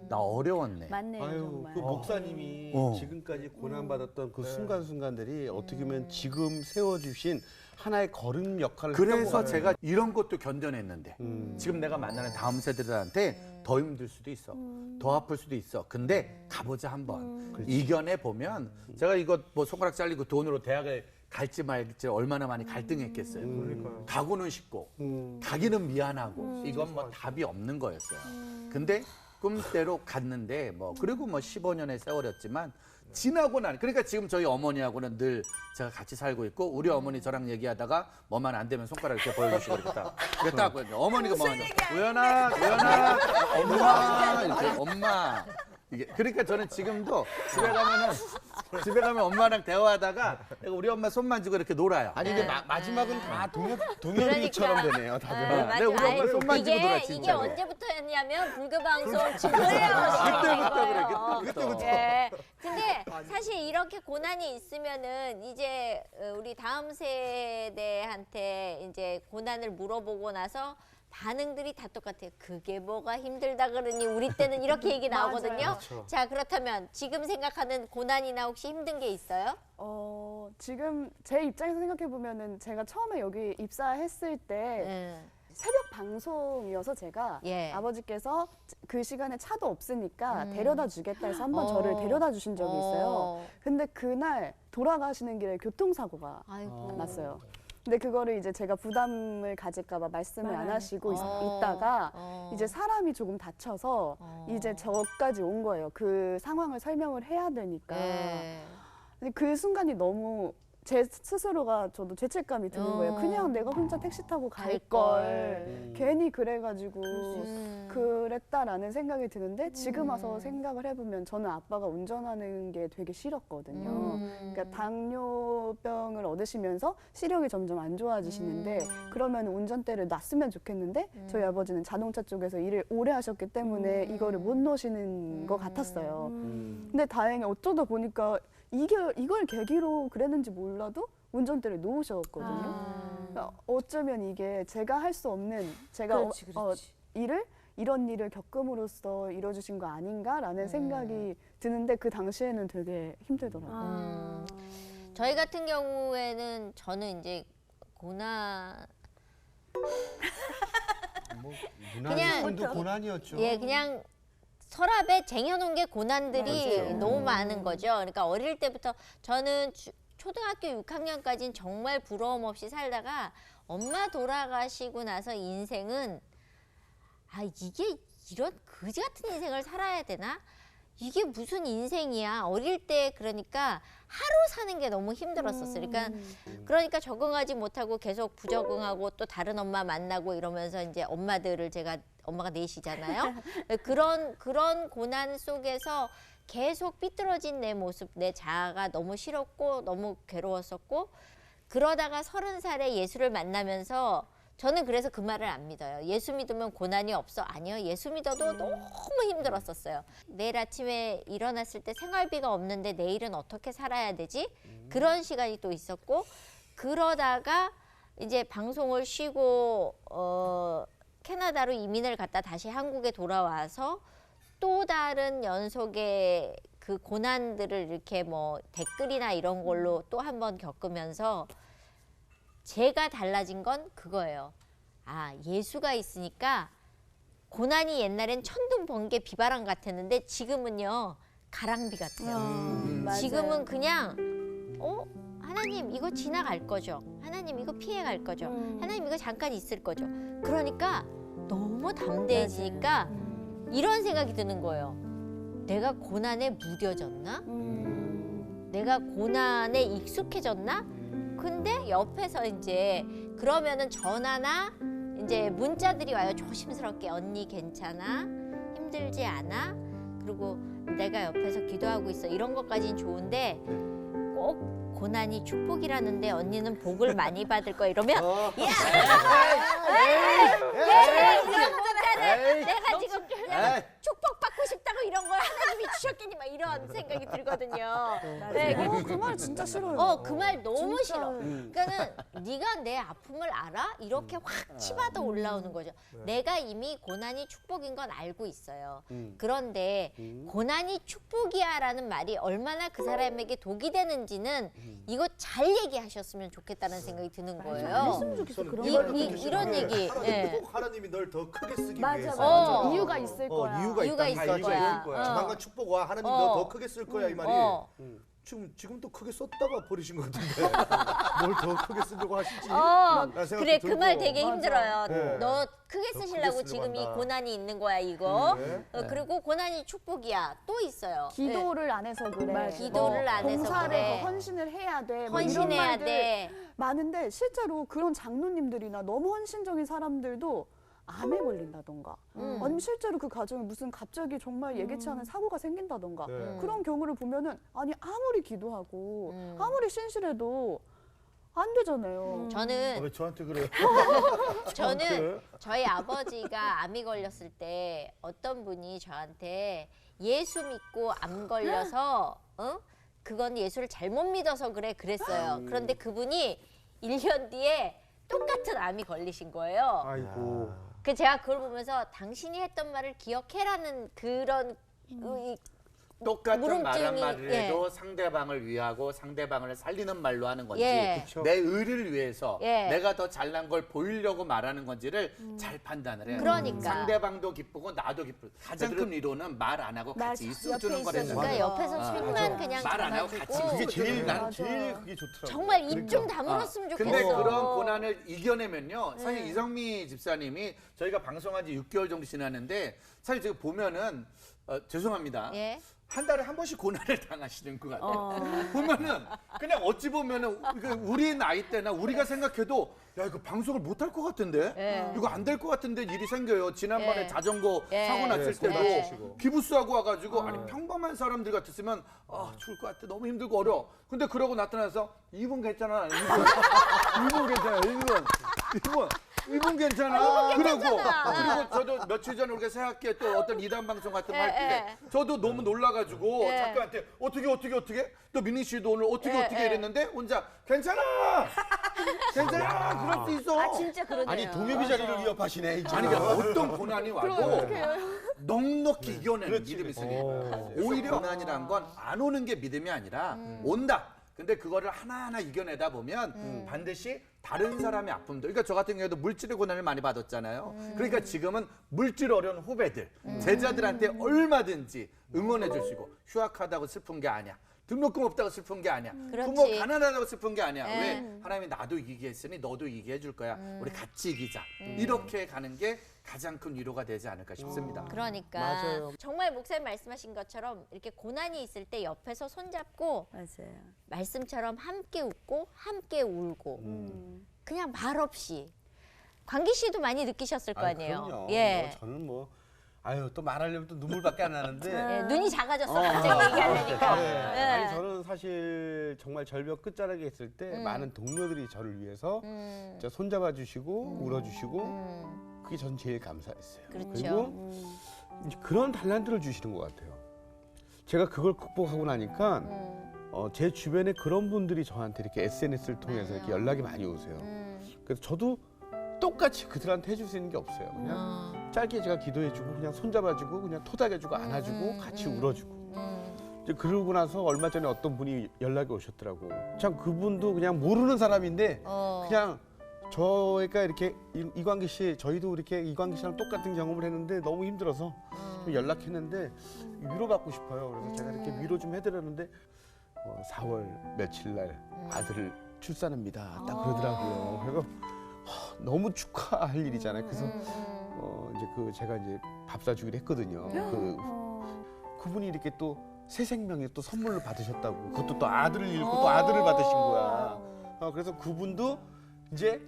나 어려웠네. 맞네요, 아유, 정말. 그 목사님이 지금까지 고난받았던 그 순간순간들이 어떻게 보면 지금 세워주신 하나의 걸음 역할을 그래서 했던 것 제가 이런 것도 견뎌냈는데 지금 내가 만나는 다음 세대들한테 더 힘들 수도 있어. 더 아플 수도 있어. 근데 가보자 한번. 이겨내 보면 제가 이거 뭐 손가락 잘리고 돈으로 대학을 갈지 말지 얼마나 많이 갈등했겠어요. 가고는 싶고 가기는 미안하고 이건 뭐 답이 없는 거였어요. 근데 꿈대로 갔는데 뭐 그리고 뭐 15년의 세월이었지만 지나고 나니 그러니까 지금 저희 어머니하고는 늘 제가 같이 살고 있고 우리 어머니 저랑 얘기하다가 뭐만 안 되면 손가락 이렇게 보여주시고 이렇게 딱 어머니가 뭐 우연아 엄마 이렇게 엄마 이게 그러니까 저는 지금도 집에 가면 엄마랑 대화하다가 내가 우리 엄마 손 만지고 이렇게 놀아요. 아니 근데 마지막은 다 동엽이처럼 되네요. 다들. 맞아. 내 우리 엄마 손 만지고 놀아 이게 진짜. 언제부터였냐면 불교방송 중간에 그때부터. 예. 근데 사실 이렇게 고난이 있으면은 이제 우리 다음 세대한테 이제 고난을 물어보고 나서 반응들이 다 똑같아요. 그게 뭐가 힘들다 그러니 우리 때는 이렇게 얘기 나오거든요. 자, 그렇다면 지금 생각하는 고난이나 혹시 힘든 게 있어요? 지금 제 입장에서 생각해 보면은 제가 처음에 여기 입사했을 때 새벽 방송이어서 제가 예. 아버지께서 그 시간에 차도 없으니까 데려다 주겠다 해서 한번 저를 데려다 주신 적이 있어요. 근데 그날 돌아가시는 길에 교통사고가 아이고. 났어요. 근데 그거를 이제 제가 부담을 가질까봐 말씀을 안 하시고 있다가 이제 사람이 조금 다쳐서 이제 저까지 온 거예요. 그 상황을 설명을 해야 되니까. 네. 근데 그 순간이 너무 제 스스로가 저도 죄책감이 드는 거예요. 그냥 내가 혼자 택시 타고 갈 걸 괜히 그래가지고 그랬다라는 생각이 드는데 지금 와서 생각을 해보면 저는 아빠가 운전하는 게 되게 싫었거든요. 그러니까 당뇨병을 얻으시면서 시력이 점점 안 좋아지시는데 그러면 운전대를 놨으면 좋겠는데 저희 아버지는 자동차 쪽에서 일을 오래 하셨기 때문에 이거를 못 놓으시는 것 같았어요. 근데 다행히 어쩌다 보니까 이걸 계기로 그랬는지 몰라도 운전대를 놓으셨거든요. 그러니까 어쩌면 이게 제가 할 수 없는 제가 이런 일을 겪음으로써 이뤄주신 거 아닌가라는 생각이 드는데 그 당시에는 되게 힘들더라고요. 저희 같은 경우에는 저는 이제 고난 뭐 그냥 문화도 고난이었죠. 예 그냥 서랍에 쟁여놓은 게 고난들이 너무 많은 거죠. 그러니까 어릴 때부터 저는 초등학교 6학년까지는 정말 부러움 없이 살다가 엄마 돌아가시고 나서 인생은 이게 이런 그지 같은 인생을 살아야 되나? 이게 무슨 인생이야? 어릴 때 그러니까 하루 사는 게 너무 힘들었었어요. 그러니까 적응하지 못하고 계속 부적응하고 또 다른 엄마 만나고 이러면서 이제 엄마들을 엄마가 넷이잖아요. 그런 고난 속에서 계속 삐뚤어진 내 모습, 내 자아가 너무 싫었고 너무 괴로웠었고 그러다가 30살에 예수를 만나면서 저는 그래서 그 말을 안 믿어요. 예수 믿으면 고난이 없어. 아니요. 예수 믿어도 너무 힘들었었어요. 내일 아침에 일어났을 때 생활비가 없는데 내일은 어떻게 살아야 되지? 그런 시간이 또 있었고 그러다가 이제 방송을 쉬고 캐나다로 이민을 갔다 다시 한국에 돌아와서 또 다른 연속의 그 고난들을 이렇게 뭐 댓글이나 이런 걸로 또 한 번 겪으면서 제가 달라진 건 그거예요. 예수가 있으니까 고난이 옛날엔 천둥 번개 비바람 같았는데 지금은요 가랑비 같아요. 지금은 그냥 하나님 이거 지나갈 거죠. 하나님 이거 피해갈 거죠. 하나님 이거 잠깐 있을 거죠. 그러니까 너무 담대해지니까 이런 생각이 드는 거예요. 내가 고난에 무뎌졌나? 내가 고난에 익숙해졌나? 근데 옆에서 이제 그러면은 전화나 이제 문자들이 와요. 조심스럽게 언니 괜찮아? 힘들지 않아? 그리고 내가 옆에서 기도하고 있어. 이런 것까지는 좋은데 꼭 고난이 축복이라는데 언니는 복을 많이 받을 거야 이러면 이런 문자는 내가 지금 그냥 축복받고 싶다고 이런 걸 하나님이 주셨겠니 막 이런 생각이 들거든요. 그 말 진짜 싫어요. 그 말 너무 싫어. 그러니까는 네가 내 아픔을 알아? 이렇게 확 치받아 올라오는 거죠. 내가 이미 고난이 축복인 건 알고 있어요. 그런데 고난이 축복이야라는 말이 얼마나 그 사람에게 독이 되는지는 이거 잘 얘기하셨으면 좋겠다는 생각이 드는 거예요. 이런 얘기. 꼭 하나님이 널 더 크게 쓰기 맞아, 위해서. 맞아. 이유가 있을 거야. 이유가 있을 거야. 조만간 축복 와. 하나님 너 더 크게 쓸 거야 이 말이. 지금 또 크게 썼다가 버리신 것 같은데 뭘 더 크게 쓰려고 하시지? 그래 그 말 되게 맞아. 힘들어요. 네. 너 크게 더 쓰시려고 크게 지금 이 쓰려고 한다. 고난이 있는 거야 이거. 그리고 고난이 축복이야. 또 있어요. 기도를 안 해서 그래. 기도를 안 해서 봉사를 그래. 더 헌신을 해야 돼. 뭐 이런 헌신해야 말들 돼. 많은데 실제로 그런 장로님들이나 너무 헌신적인 사람들도 암에 걸린다던가 아니면 실제로 그 가정에 무슨 갑자기 정말 예기치 않은 사고가 생긴다던가 그런 경우를 보면은 아무리 기도하고 아무리 신실해도 안 되잖아요. 저는 왜 저한테 그래요? 저는 저희 아버지가 암이 걸렸을 때 어떤 분이 저한테 예수 믿고 암 걸려서 그건 예수를 잘못 믿어서 그랬어요. 그런데 그분이 1년 뒤에 똑같은 암이 걸리신 거예요. 아이고. 제가 그걸 보면서 당신이 했던 말을 기억해라는 그런 똑같은 말 물음증이, 한마디를 예. 해도 상대방을 위하고 상대방을 살리는 말로 하는 건지 예. 내 의를 위해서 예. 내가 더 잘난 걸 보이려고 말하는 건지를 잘 판단을 해요. 그러니까. 상대방도 기쁘고 나도 기쁘고 가장 큰 위로는 말 안 하고 같이 있어주는 옆에 있으니까 거라는 옆에서 술만 그냥 말 안 하고 담아주고 같이 그게 제일 나는 맞아. 제일 그게 좋더라고. 정말 입 좀 다물었으면 좋겠어. 근데 그런 고난을 이겨내면요. 사실 이성미 집사님이 저희가 방송한 지 6개월 정도 지났는데 사실 제가 보면은 죄송합니다. 예. 한 달에 한 번씩 고난을 당하시는 것 같아요. 보면은 그냥 어찌 보면은 우리 나이 때나 우리가 생각해도 야 이거 방송을 못 할 것 같은데 예. 이거 안 될 것 같은데 일이 생겨요. 지난번에 예. 자전거 예. 사고 났을 예, 때도 다치시고. 기부스하고 와가지고 아니 평범한 사람들 같았으면 죽을 것 같아 너무 힘들고 어려워. 근데 그러고 나타나서 이분 괜찮아. 이분 괜찮아. 이분 괜찮아. 그리고 저도 며칠 전에 우리가 새학기에 또 어떤 이단 방송 같은 거 할 때 저도 너무 놀라가지고 예. 작가한테 어떻게 또 민희 씨도 오늘 어떻게 이랬는데 혼자 괜찮아 그럴 수 있어. 아 진짜 그러네요. 아니 동엽이 자리를 위협하시네. 이제. 아니 그러니까 어떤 고난이 와도 넉넉히 이겨내는 믿음이 생기는 거예요. 오히려 고난이란 건 안 오는 게 믿음이 아니라 온다. 근데 그거를 하나하나 이겨내다 보면 반드시 다른 사람의 아픔도 그러니까 저 같은 경우에도 물질의 고난을 많이 받았잖아요. 그러니까 지금은 물질 어려운 후배들, 제자들한테 얼마든지 응원해 주시고 휴학하다고 슬픈 게 아니야. 등록금 없다고 슬픈 게 아니야. 그렇지. 부모 가난하다고 슬픈 게 아니야. 예. 왜? 하나님이 나도 이기게 했으니 너도 이기게 해줄 거야. 우리 같이 이기자. 이렇게 가는 게 가장 큰 위로가 되지 않을까 싶습니다. 그러니까 맞아요. 정말 목사님 말씀하신 것처럼 이렇게 고난이 있을 때 옆에서 손잡고 맞아요. 말씀처럼 함께 웃고 함께 울고 그냥 말 없이 광기 씨도 많이 느끼셨을 거 아니에요. 그럼요. 예. 저는 뭐 아유 또 말하려면 또 눈물밖에 안 나는데. 예, 눈이 작아졌어 갑자기 얘기하려니까. 네. 예. 아니 저는 사실 정말 절벽 끝자락에 있을 때 많은 동료들이 저를 위해서 진짜 손잡아 주시고 울어주시고 그게 전 제일 감사했어요. 그렇죠. 그리고 이제 그런 달란트를 주시는 것 같아요. 제가 그걸 극복하고 나니까 제 주변에 그런 분들이 저한테 이렇게 SNS를 통해서 이렇게 연락이 많이 오세요. 그래서 저도 똑같이 그들한테 해줄 수 있는 게 없어요. 그냥 짧게 제가 기도해주고 그냥 손잡아주고 그냥 토닥여주고 안아주고 같이 울어주고. 이제 그러고 나서 얼마 전에 어떤 분이 연락이 오셨더라고. 참 그분도 그냥 모르는 사람인데 그냥 저희가 이렇게 이광기 씨 저희도 이렇게 이광기 씨랑 똑같은 경험을 했는데 너무 힘들어서 좀 연락했는데 위로받고 싶어요. 그래서 제가 이렇게 위로 좀 해드렸는데 4월 며칠 날 아들을 출산합니다. 딱 그러더라고요. 그래서 너무 축하할 일이잖아요. 그래서 이제 제가 이제 밥 사주기로 했거든요. 그분이 이렇게 또 새 생명에 또 선물을 받으셨다고. 그것도 또 아들을 잃고 또 아들을 받으신 거야. 그래서 그분도 이제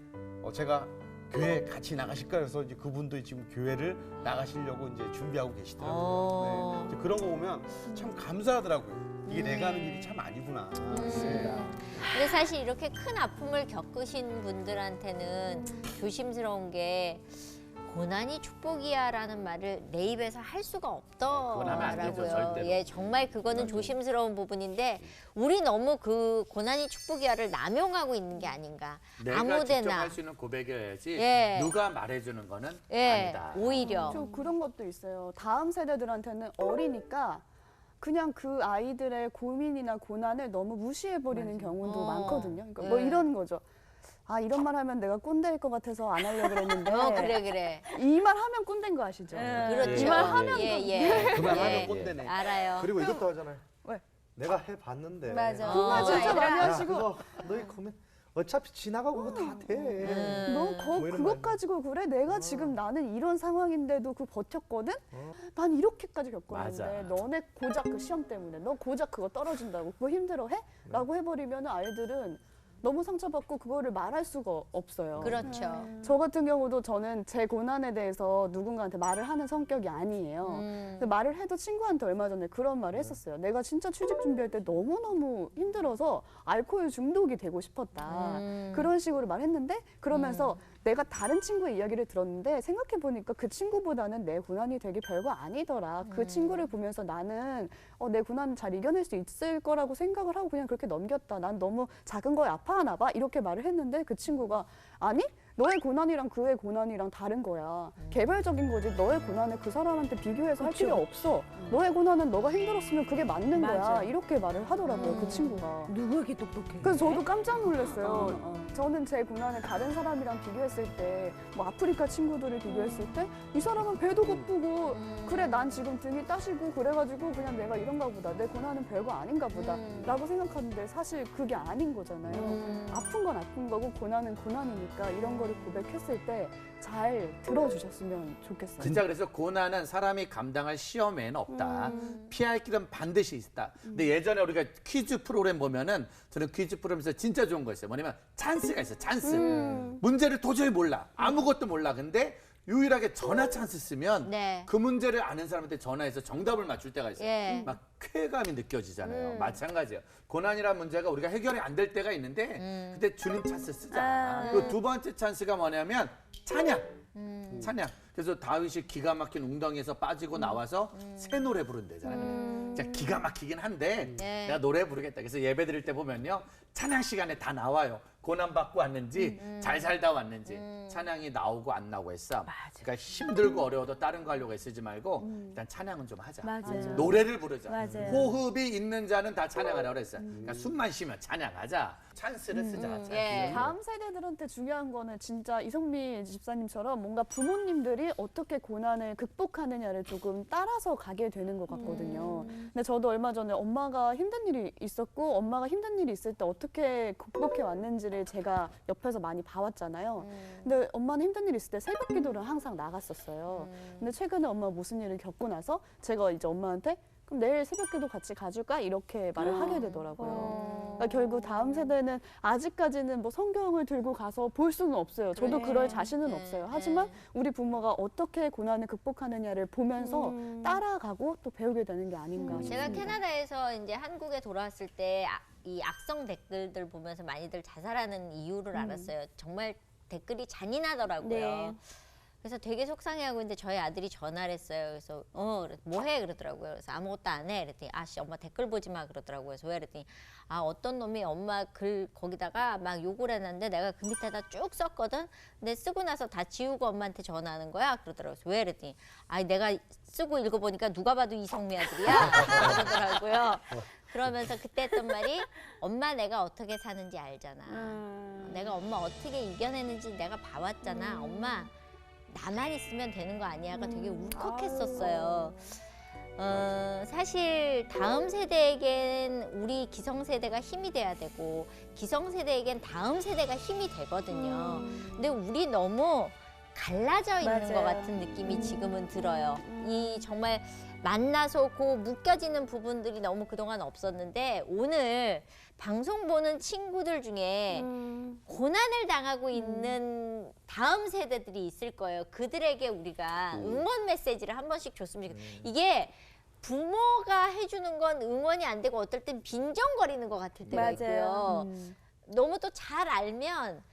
제가 교회 같이 나가실까 해서 이제 그분도 지금 교회를 나가시려고 이제 준비하고 계시더라고요. 네. 이제 그런 거 보면 참 감사하더라고요. 이게 내가 하는 일이 참 아니구나. 근데 사실 이렇게 큰 아픔을 겪으신 분들한테는 조심스러운 게 고난이 축복이야라는 말을 내 입에서 할 수가 그건 하면 안 되죠, 없더라고요. 절대로. 예, 정말 그거는 조심스러운 부분인데 우리 너무 그 고난이 축복이야를 남용하고 있는 게 아닌가. 내가 직접 아무데나. 할 수 있는 고백이어야지 예. 누가 말해주는 거는 예, 아니다. 오히려. 저 그런 것도 있어요. 다음 세대들한테는 어리니까 그냥 그 아이들의 고민이나 고난을 너무 무시해버리는 경우도 많거든요. 그러니까 뭐 이런 거죠. 아 이런 말 하면 내가 꼰대일 것 같아서 안 하려고 그랬는데 그래. 이 말 하면 꼰대인 거 아시죠? 그렇죠. 이 말 하면 예. 그만하면 꼰대네. 알아요. 그리고 이것도 하잖아요. 왜? 내가 해봤는데. 맞아. 그 말 진짜 많이 야, 하시고 그거 너희 고민 어차피 지나가고 그거 다 돼. 너 뭐 이런 그것 말. 가지고 그래? 내가 지금 나는 이런 상황인데도 그 버텼거든? 난 이렇게까지 겪었는데 맞아. 너네 고작 그 시험 때문에 너 고작 그거 떨어진다고 그거 힘들어해? 라고 해버리면 아이들은 너무 상처받고 그거를 말할 수가 없어요. 그렇죠. 저 같은 경우도 저는 제 고난에 대해서 누군가한테 말을 하는 성격이 아니에요. 근데 말을 해도 친구한테 얼마 전에 그런 말을 했었어요. 내가 진짜 취직 준비할 때 너무너무 힘들어서 알코올 중독이 되고 싶었다. 그런 식으로 말했는데 그러면서 내가 다른 친구의 이야기를 들었는데 생각해보니까 그 친구보다는 내 고난이 되게 별거 아니더라. 그 친구를 보면서 나는 내 고난 잘 이겨낼 수 있을 거라고 생각을 하고 그냥 그렇게 넘겼다. 난 너무 작은 거에 아파하나 봐. 이렇게 말을 했는데 그 친구가 아니? 너의 고난이랑 그의 고난이랑 다른 거야. 개별적인 거지. 너의 고난을 그 사람한테 비교해서 할 필요 없어. 너의 고난은 너가 힘들었으면 그게 맞는 거야. 맞아. 이렇게 말을 하더라고요, 그 친구가. 누구에게 똑똑해? 그래서 저도 깜짝 놀랐어요. 저는 제 고난을 다른 사람이랑 비교했을 때, 뭐 아프리카 친구들을 비교했을 때, 이 사람은 배도 고프고, 그래, 난 지금 등이 따시고, 그래가지고 그냥 내가 이런가 보다. 내 고난은 별거 아닌가 보다. 라고 생각하는데 사실 그게 아닌 거잖아요. 아픈 건 아픈 거고, 고난은 고난이니까 이런 거를 고백했을 때 잘 들어주셨으면 좋겠어요. 진짜 그래서 고난은 사람이 감당할 시험 외에는 없다. 피할 길은 반드시 있다. 근데 예전에 우리가 퀴즈 프로그램 보면은 저는 퀴즈 프로그램에서 진짜 좋은 거 있어요. 뭐냐면 찬스가 있어요. 찬스. 문제를 도저히 몰라. 아무것도 몰라. 근데 유일하게 전화 찬스 쓰면 네. 그 문제를 아는 사람한테 전화해서 정답을 맞출 때가 있어요. 예. 막 쾌감이 느껴지잖아요. 마찬가지예요. 고난이라는 문제가 우리가 해결이 안 될 때가 있는데 그때 주님 찬스 쓰잖아. 그 두 번째 찬스가 뭐냐면 찬양. 찬양. 그래서 다윗이 기가 막힌 웅덩이에서 빠지고 나와서 새 노래 부른대잖아요. 진짜 기가 막히긴 한데 네. 내가 노래 부르겠다. 그래서 예배 드릴 때 보면요. 찬양 시간에 다 나와요. 고난 받고 왔는지 잘 살다 왔는지 찬양이 나오고 안 나오고 했어. 그러니까 힘들고 어려워도 다른 거 하려고 애쓰지 말고 일단 찬양은 좀 하자. 맞아요. 노래를 부르자. 맞아요. 호흡이 있는 자는 다 찬양하라 그랬어요. 그러니까 숨만 쉬면 찬양하자. 찬스를 쓰자. 찬스. 예. 다음 세대들한테 중요한 거는 진짜 이성미 집사님처럼 뭔가 부모님들이 어떻게 고난을 극복하느냐를 조금 따라서 가게 되는 것 같거든요. 근데 저도 얼마 전에 엄마가 힘든 일이 있었고 엄마가 힘든 일이 있을 때 어떻게 극복해 왔는지를 제가 옆에서 많이 봐왔잖아요. 근데 엄마는 힘든 일이 있을 때 새벽 기도를 항상 나갔었어요. 근데 최근에 엄마가 무슨 일을 겪고 나서 제가 이제 엄마한테 그럼 내일 새벽기도 같이 가줄까? 이렇게 말을 하게 되더라고요. 그러니까 결국 다음 세대는 아직까지는 뭐 성경을 들고 가서 볼 수는 없어요. 저도 그럴 자신은 없어요. 하지만 우리 부모가 어떻게 고난을 극복하느냐를 보면서 따라가고 또 배우게 되는 게 아닌가 싶습니다. 제가 캐나다에서 이제 한국에 돌아왔을 때 이 악성 댓글들 보면서 많이들 자살하는 이유를 알았어요. 정말 댓글이 잔인하더라고요. 네. 그래서 되게 속상해하고 있는데 저희 아들이 전화를 했어요. 그래서 뭐해 그러더라고요. 그래서 아무것도 안 해. 그랬더니 아씨 엄마 댓글 보지 마 그러더라고요. 그래서 왜 그랬더니 어떤 놈이 엄마 글 거기다가 막 욕을 해놨는데 내가 그 밑에다 쭉 썼거든. 근데 쓰고 나서 다 지우고 엄마한테 전화하는 거야 그러더라고요. 그래서 왜 그랬더니 내가 쓰고 읽어보니까 누가 봐도 이성미 아들이야 그러더라고요. 그러면서 그때 했던 말이 엄마 내가 어떻게 사는지 알잖아. 내가 엄마 어떻게 이겨내는지 내가 봐왔잖아. 엄마 나만 있으면 되는 거 아니야가 되게 울컥했었어요. 사실 다음 세대에겐 우리 기성세대가 힘이 돼야 되고 기성세대에겐 다음 세대가 힘이 되거든요. 근데 우리 너무 갈라져 있는 맞아요. 것 같은 느낌이 지금은 들어요. 이 정말 만나서 고 묶여지는 부분들이 너무 그동안 없었는데 오늘 방송 보는 친구들 중에 고난을 당하고 있는 다음 세대들이 있을 거예요. 그들에게 우리가 응원 메시지를 한 번씩 줬으면 좋겠어요. 이게 부모가 해주는 건 응원이 안 되고 어떨 땐 빈정거리는 것 같을 때가 있고요. 너무 또 잘 알면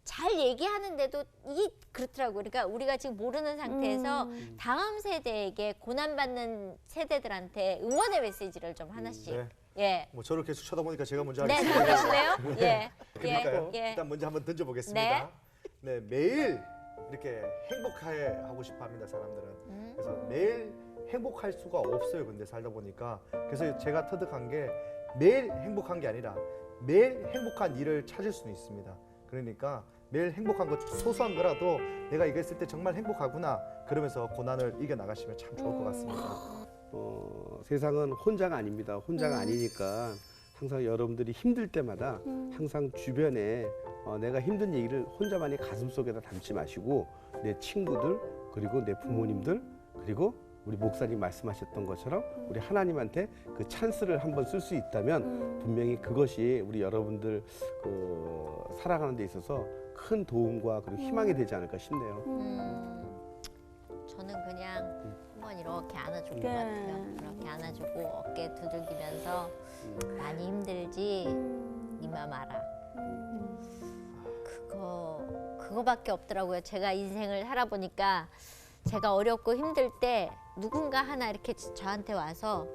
잘 얘기하는데도 이게 그렇더라고요. 그러니까 우리가 지금 모르는 상태에서 다음 세대에게 고난받는 세대들한테 응원의 메시지를 좀 하나씩. 네. 예. 뭐 저를 계속 쳐다보니까 제가 먼저 네, 하겠습니다. 들으실래요? 예. 그러니까요. 예. 일단 먼저 한번 던져보겠습니다. 네, 매일 이렇게 행복하고 싶어합니다 사람들은. 그래서 매일 행복할 수가 없어요. 근데 살다 보니까 그래서 제가 터득한 게 매일 행복한 게 아니라 매일 행복한 일을 찾을 수는 있습니다. 그러니까 매일 행복한 것 소소한 거라도 내가 이거 했을 때 정말 행복하구나 그러면서 고난을 이겨 나가시면 참 좋을 것 같습니다. 세상은 혼자가 아닙니다. 혼자가 아니니까 항상 여러분들이 힘들 때마다 항상 주변에 내가 힘든 얘기를 혼자만이 가슴속에다 담지 마시고 내 친구들 그리고 내 부모님들 그리고 우리 목사님 말씀하셨던 것처럼 우리 하나님한테 그 찬스를 한번 쓸 수 있다면 분명히 그것이 우리 여러분들 살아가는 데 있어서 큰 도움과 그리고 희망이 되지 않을까 싶네요. 저는 그냥 한번 이렇게 안아준 것 네. 같아요. 이렇게 안아주고 어깨 두들기면서 많이 힘들지 네 맘 알아. 그거밖에 없더라고요. 제가 인생을 살아보니까 제가 어렵고 힘들 때 누군가 하나 이렇게 저한테 와서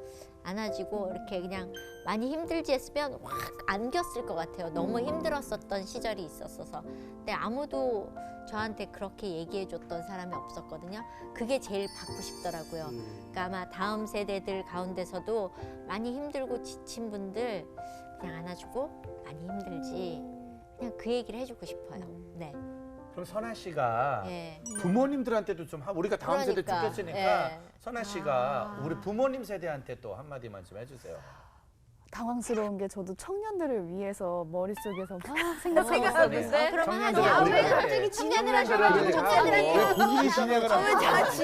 안아주고 이렇게 그냥 많이 힘들지 했으면 확 안겼을 것 같아요. 너무 힘들었었던 시절이 있었어서. 근데 아무도 저한테 그렇게 얘기해줬던 사람이 없었거든요. 그게 제일 받고 싶더라고요. 그러니까 아마 다음 세대들 가운데서도 많이 힘들고 지친 분들 그냥 안아주고 많이 힘들지 그냥 그 얘기를 해주고 싶어요. 네. 그럼 선아 씨가 예. 부모님들한테도 좀 우리가 다음 세대 그러니까, 죽겠으니까 예. 선아 씨가 우리 부모님 세대한테 또 한마디만 좀 해주세요. 당황스러운 게 저도 청년들을 위해서 머릿속에서 막 생각하고 있었는데 아, 그러면 하지. 청년들은 아, 왜 그래. 갑자기 청년을 청년들은 하셔가지고 그래. 청년들한테 왜 본인이 진행을 하고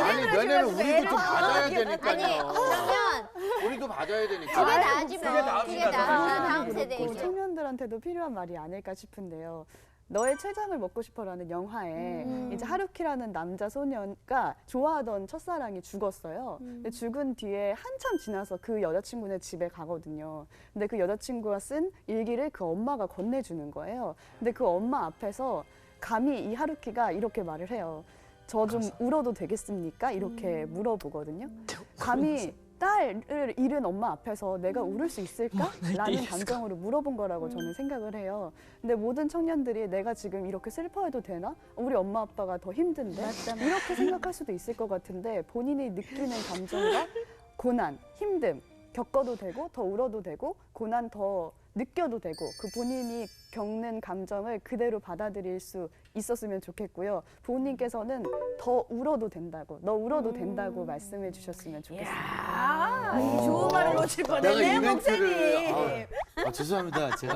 아니 왜냐면 우리도 좀 받아야 아니 되니까요. 그러면 우리도 받아야 되니까. 그게 나아지 뭐. 그게 나아지니까 그게 다음 그리고 세대이죠. 청년들한테도 필요한 말이 아닐까 싶은데요. 너의 췌장을 먹고 싶어라는 영화에 이제 하루키라는 남자 소녀가 좋아하던 첫사랑이 죽었어요. 근데 죽은 뒤에 한참 지나서 그 여자친구네 집에 가거든요. 근데 그 여자친구가 쓴 일기를 그 엄마가 건네주는 거예요. 근데 그 엄마 앞에서 감히 이 하루키가 이렇게 말을 해요. 저 좀 울어도 되겠습니까? 이렇게 물어보거든요. 감히 딸을 잃은 엄마 앞에서 내가 울을 수 있을까? 라는 감정으로 물어본 거라고 저는 생각을 해요. 근데 모든 청년들이 내가 지금 이렇게 슬퍼해도 되나? 우리 엄마 아빠가 더 힘든데? 이렇게 생각할 수도 있을 것 같은데 본인이 느끼는 감정과 고난, 힘듦 겪어도 되고 더 울어도 되고 고난 더 느껴도 되고 그 본인이 겪는 감정을 그대로 받아들일 수 있었으면 좋겠고요. 부모님께서는 더 울어도 된다고, 너 울어도 된다고 말씀해 주셨으면 좋겠습니다. 이 좋은 말을 놓칠 뻔했네요, 목사님. 죄송합니다. 제가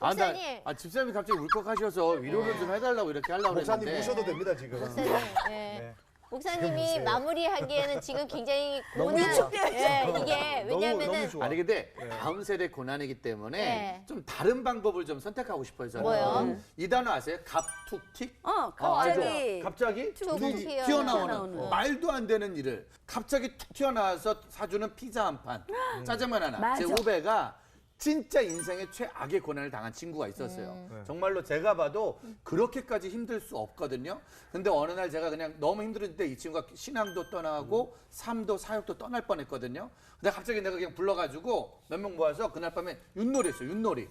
목사님. 집사님이 갑자기 울컥하셔서 위로를 좀 해달라고 이렇게 하려고 목사님 그랬는데 모셔도 됩니다 지금. 목사님, 예. 목사님이 보세요. 마무리하기에는 지금 굉장히 너무 고난, 좋아. 예, 이게 너무 왜냐면은 좋아. 아니 근데 다음 세대 고난이기 때문에 네. 좀 다른 방법을 좀 선택하고 싶어요 저는. 뭐요? 이 단어 아세요? 갑툭튀? 갑자기 갑자기 툭 눈이 튀어나오는. 튀어나오는 말도 안 되는 일을 갑자기 툭 튀어나와서 사주는 피자 한 판, 짜장면 하나. 맞아. 제 후배가 진짜 인생의 최악의 고난을 당한 친구가 있었어요. 정말로 제가 봐도 그렇게까지 힘들 수 없거든요. 근데 어느 날 제가 그냥 너무 힘들었는데 이 친구가 신앙도 떠나고 삶도 사역도 떠날 뻔했거든요. 근데 갑자기 내가 그냥 불러가지고 몇 명 모아서 그날 밤에 윷놀이 했어요. 윷놀이.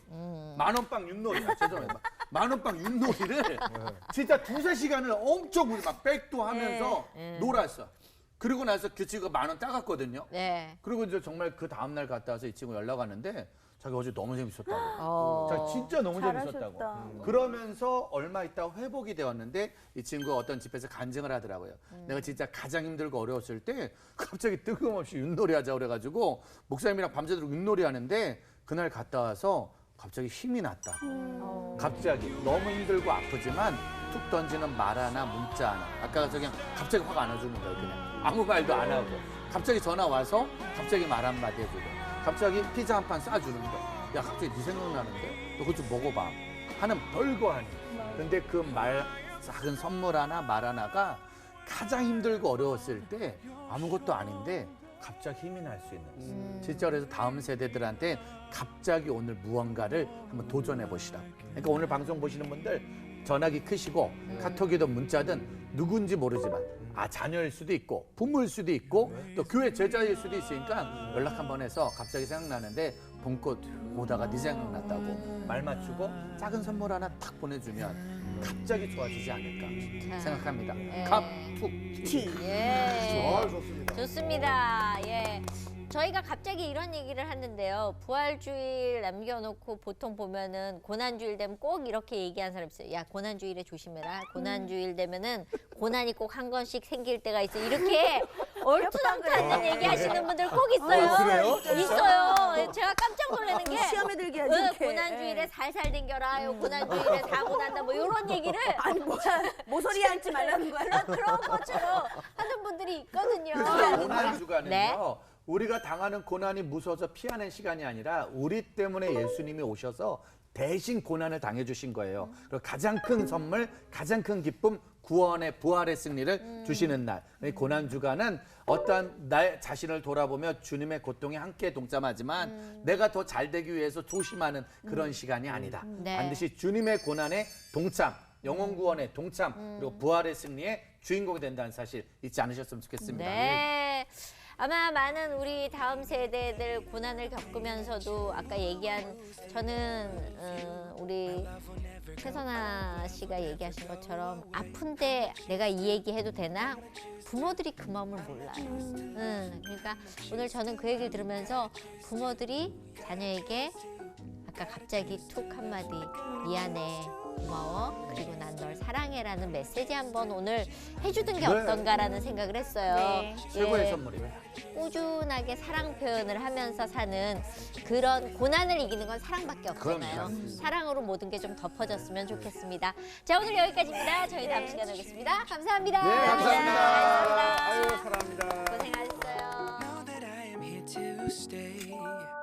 만원빵 윷놀이. 죄송합니다. 만원빵 윷놀이를 진짜 2~3시간을 엄청 우리 막 백도 하면서 놀았어. 그리고 나서 그 친구가 10,000원 따갔거든요. 네. 그리고 이제 정말 그 다음날 갔다 와서 이 친구 연락 왔는데 자기 어제 너무 재밌었다고. 자기 진짜 너무 재밌었다고. 그러면서 얼마 있다 회복이 되었는데 이 친구가 어떤 집에서 간증을 하더라고요. 내가 진짜 가장 힘들고 어려웠을 때 갑자기 뜬금없이 윷놀이 하자 그래가지고 목사님이랑 밤새도록 윷놀이 하는데 그날 갔다 와서 갑자기 힘이 났다고. 갑자기 너무 힘들고 아프지만 툭 던지는 말 하나 문자 하나. 아까 그냥 갑자기 확 안아주는 거예요. 그냥 아무 말도 안 하고 갑자기 전화 와서 갑자기 말 한마디 해주고 갑자기 피자 한 판 싸주는 거야. 야 갑자기 네 생각나는데 너 그거 좀 먹어봐 하는 별거 아니야. 근데 그 말 작은 선물 하나 말 하나가 가장 힘들고 어려웠을 때 아무것도 아닌데 갑자기 힘이 날 수 있는. 진짜 그래서 다음 세대들한테 갑자기 오늘 무언가를 한번 도전해 보시라고. 그러니까 오늘 방송 보시는 분들 전화기 크시고 카톡이든 문자든 누군지 모르지만 자녀일 수도 있고 부모일 수도 있고 또 교회 제자일 수도 있으니까 연락 한번 해서 갑자기 생각나는데 봄꽃 보다가 네 생각났다고 말 맞추고 작은 선물 하나 탁 보내주면 갑자기 좋아지지 않을까 생각합니다. 갑툭튀. 예. 좋습니다. 좋습니다. 예. 저희가 갑자기 이런 얘기를 하는데요. 부활주일 남겨놓고 보통 보면은 고난주일 되면 꼭 이렇게 얘기하는 사람 있어요. 야, 고난주일에 조심해라. 고난주일 되면은 고난이 꼭 한 건씩 생길 때가 있어. 이렇게 얼토당토 않는 얘기하시는 분들 꼭 있어요. 그래요? 있어요. 제가 깜짝 놀라는 게 시험에 들게 하지 이렇게. 고난주일에 살살 댕겨라. 고난주일에 사고 난다. 뭐 이런 얘기를 아니 모서리 앉지 말라는 거야. 그런 것처럼 하는 분들이 있거든요. 고난 주간은요. 네. 우리가 당하는 고난이 무서워서 피하는 시간이 아니라 우리 때문에 예수님이 오셔서 대신 고난을 당해주신 거예요. 그리고 가장 큰 선물, 가장 큰 기쁨, 구원의 부활의 승리를 주시는 날. 이 고난 주간은 어떠한 나 자신을 돌아보며 주님의 고통에 함께 동참하지만 내가 더 잘 되기 위해서 조심하는 그런 시간이 아니다. 네. 반드시 주님의 고난에 동참, 영혼 구원에 동참, 그리고 부활의 승리에 주인공이 된다는 사실 잊지 않으셨으면 좋겠습니다. 네. 아마 많은 우리 다음 세대들 고난을 겪으면서도 아까 얘기한 저는 우리 최선아 씨가 얘기하신 것처럼 아픈데 내가 이 얘기 해도 되나? 부모들이 그 마음을 몰라요. 그러니까 오늘 저는 그 얘기를 들으면서 부모들이 자녀에게 아까 갑자기 툭 한마디 미안해 고마워 그리고 난 널 사랑해라는 메시지 한번 오늘 해주던 게 어떤가라는 생각을 했어요. 네. 최고의 예. 선물이에요. 꾸준하게 사랑 표현을 하면서 사는 그런 고난을 이기는 건 사랑밖에 없잖아요. 사랑으로 모든 게 좀 덮어졌으면 좋겠습니다. 자 오늘 여기까지입니다. 저희 다음 시간에 오겠습니다. 감사합니다. 네, 감사합니다. 고생하셨습니다. 아유, 사랑합니다. 고생하셨어요. Know that I am here to stay.